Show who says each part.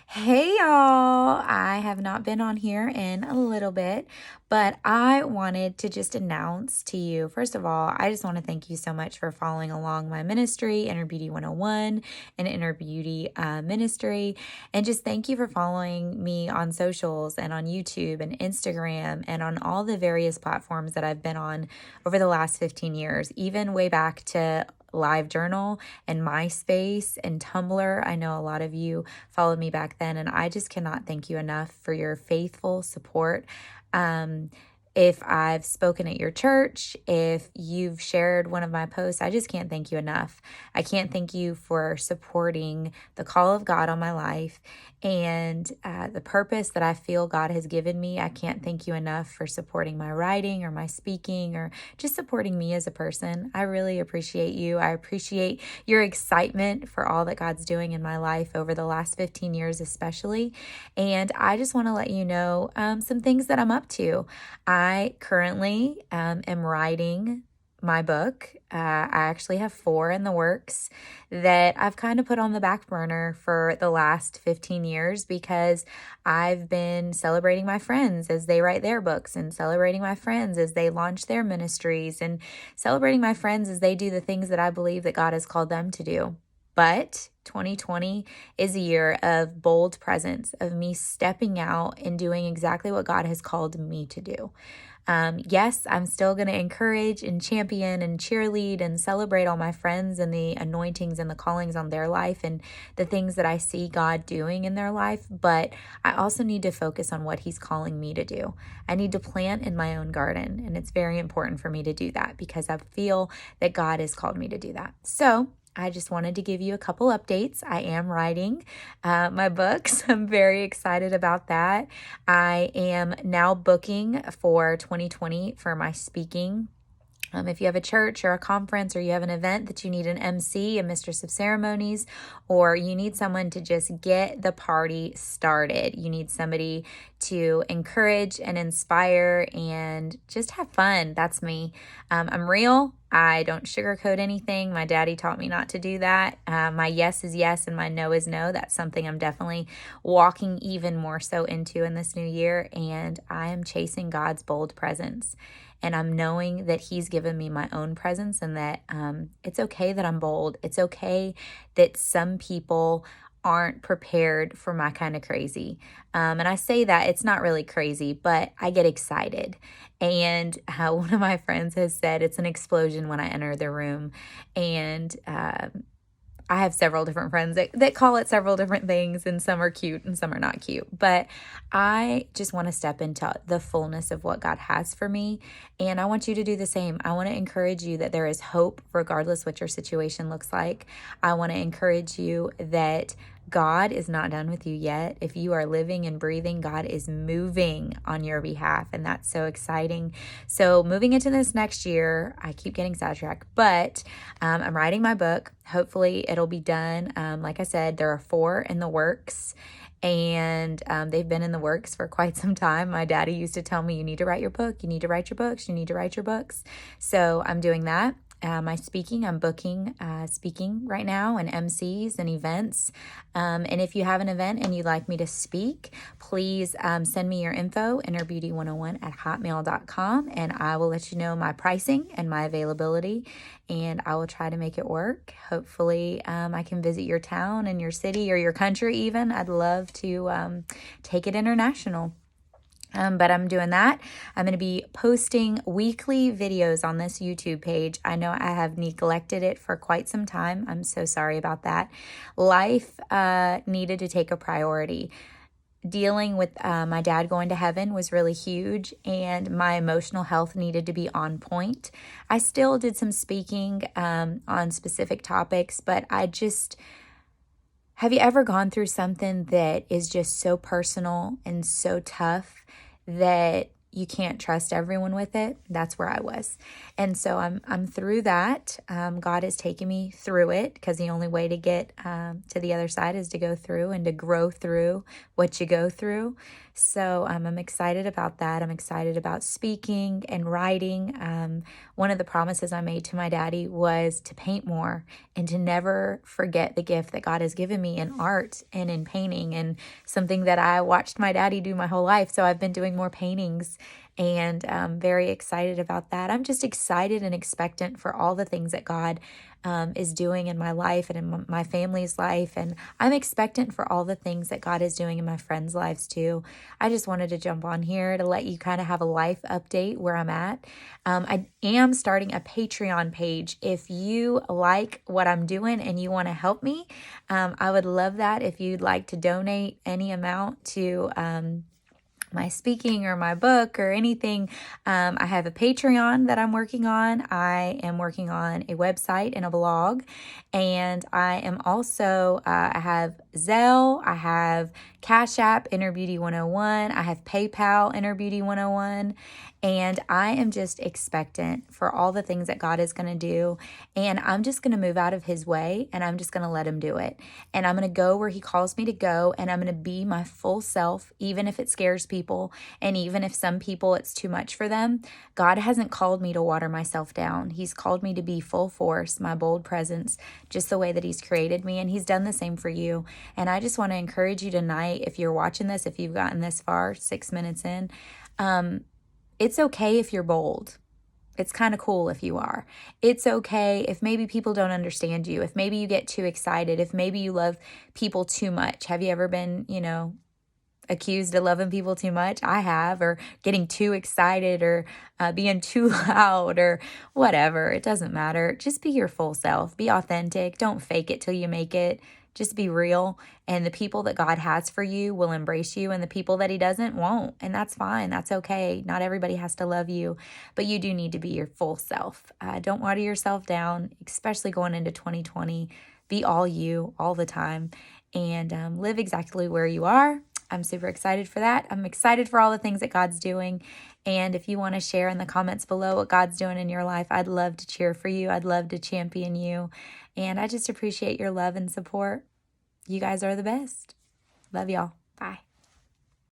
Speaker 1: Hey y'all, I have not been on here in a little bit, but I wanted to just announce to you, first of all, I just want to thank you so much for following along my ministry, Inner Beauty 101 and Inner Beauty Ministry. And just thank you for following me on socials and on YouTube and Instagram and on all the various platforms that I've been on over the last 15 years, even way back to LiveJournal and MySpace and Tumblr. I know a lot of you followed me back then, and I just cannot thank you enough for your faithful support. If I've spoken at your church, if you've shared one of my posts, I just can't thank you enough. I can't thank you for supporting the call of God on my life and the purpose that I feel God has given me. I can't thank you enough for supporting my writing or my speaking or just supporting me as a person. I really appreciate you. I appreciate your excitement for all that God's doing in my life over the last 15 years especially. And I just want to let you know some things that I'm up to. I currently am writing my book. I actually have 4 in the works that I've kind of put on the back burner for the last 15 years because I've been celebrating my friends as they write their books and celebrating my friends as they launch their ministries and celebrating my friends as they do the things that I believe that God has called them to do. But 2020 is a year of bold presence, of me stepping out and doing exactly what God has called me to do. Yes, I'm still going to encourage and champion and cheerlead and celebrate all my friends and the anointings and the callings on their life and the things that I see God doing in their life. But I also need to focus on what He's calling me to do. I need to plant in my own garden. And it's very important for me to do that because I feel that God has called me to do that. So I just wanted to give you a couple updates. I am writing my books. I'm very excited about that. I am now booking for 2020 for my speaking. If you have a church or a conference or you have an event that you need an MC, a mistress of ceremonies, or you need someone to just get the party started, you need somebody to encourage and inspire and just have fun. That's me. I'm real. I don't sugarcoat anything. My daddy taught me not to do that. My yes is yes and my no is no. That's something I'm definitely walking even more so into in this new year. And I am chasing God's bold presence. And I'm knowing that He's given me my own presence and that it's okay that I'm bold. It's okay that some people aren't prepared for my kind of crazy. And I say that it's not really crazy, but I get excited. And one of my friends has said it's an explosion when I enter the room. And I have several different friends that call it several different things, and some are cute and some are not cute. But I just want to step into the fullness of what God has for me. And I want you to do the same. I want to encourage you that there is hope regardless what your situation looks like. I want to encourage you that God is not done with you yet. If you are living and breathing, God is moving on your behalf, and that's so exciting. So moving into this next year, I keep getting sidetracked, but I'm writing my book. Hopefully it'll be done. Like I said, there are 4 in the works, and they've been in the works for quite some time. My daddy used to tell me, you need to write your book, you need to write your books, you need to write your books. So I'm doing that. My speaking, I'm booking speaking right now and MCs and events. And if you have an event and you'd like me to speak, please send me your info, innerbeauty101@hotmail.com, and I will let you know my pricing and my availability, and I will try to make it work. Hopefully, I can visit your town and your city or your country even. I'd love to take it international. But I'm doing that. I'm going to be posting weekly videos on this YouTube page. I know I have neglected it for quite some time. I'm so sorry about that. Life needed to take a priority. Dealing with my dad going to heaven was really huge, and my emotional health needed to be on point. I still did some speaking on specific topics, but have you ever gone through something that is just so personal and so tough that you can't trust everyone with it. That's where I was. And so I'm through that. God has taken me through it, because the only way to get to the other side is to go through and to grow through what you go through. So I'm excited about that. I'm excited about speaking and writing. One of the promises I made to my daddy was to paint more and to never forget the gift that God has given me in art and in painting, and something that I watched my daddy do my whole life. So I've been doing more paintings, and I'm very excited about that. I'm just excited and expectant for all the things that God is doing in my life and in my family's life. And I'm expectant for all the things that God is doing in my friends' lives too. I just wanted to jump on here to let you kind of have a life update where I'm at. I am starting a Patreon page. If you like what I'm doing and you want to help me, I would love that. If you'd like to donate any amount to my speaking or my book or anything, I have a Patreon that I'm working on. I am working on a website and a blog, and I am also I have Zelle, I have Cashapp, Inner Beauty 101, I have PayPal, Inner Beauty 101, and I am just expectant for all the things that God is going to do, and I'm just going to move out of His way, and I'm just going to let Him do it, and I'm going to go where He calls me to go, and I'm going to be my full self, even if it scares people, and even if some people it's too much for them. God hasn't called me to water myself down. He's called me to be full force, my bold presence, just the way that He's created me, and He's done the same for you. And I just want to encourage you tonight, if you're watching this, if you've gotten this far, 6 minutes in, it's okay if you're bold. It's kind of cool if you are. It's okay if maybe people don't understand you, if maybe you get too excited, if maybe you love people too much. Have you ever been, accused of loving people too much? I have, or getting too excited, or being too loud, or whatever. It doesn't matter. Just be your full self. Be authentic. Don't fake it till you make it. Just be real. And the people that God has for you will embrace you, and the people that He doesn't won't. And that's fine. That's okay. Not everybody has to love you, but you do need to be your full self. Don't water yourself down, especially going into 2020. Be all you all the time, and live exactly where you are. I'm super excited for that. I'm excited for all the things that God's doing. And if you want to share in the comments below what God's doing in your life, I'd love to cheer for you. I'd love to champion you. And I just appreciate your love and support. You guys are the best. Love y'all. Bye.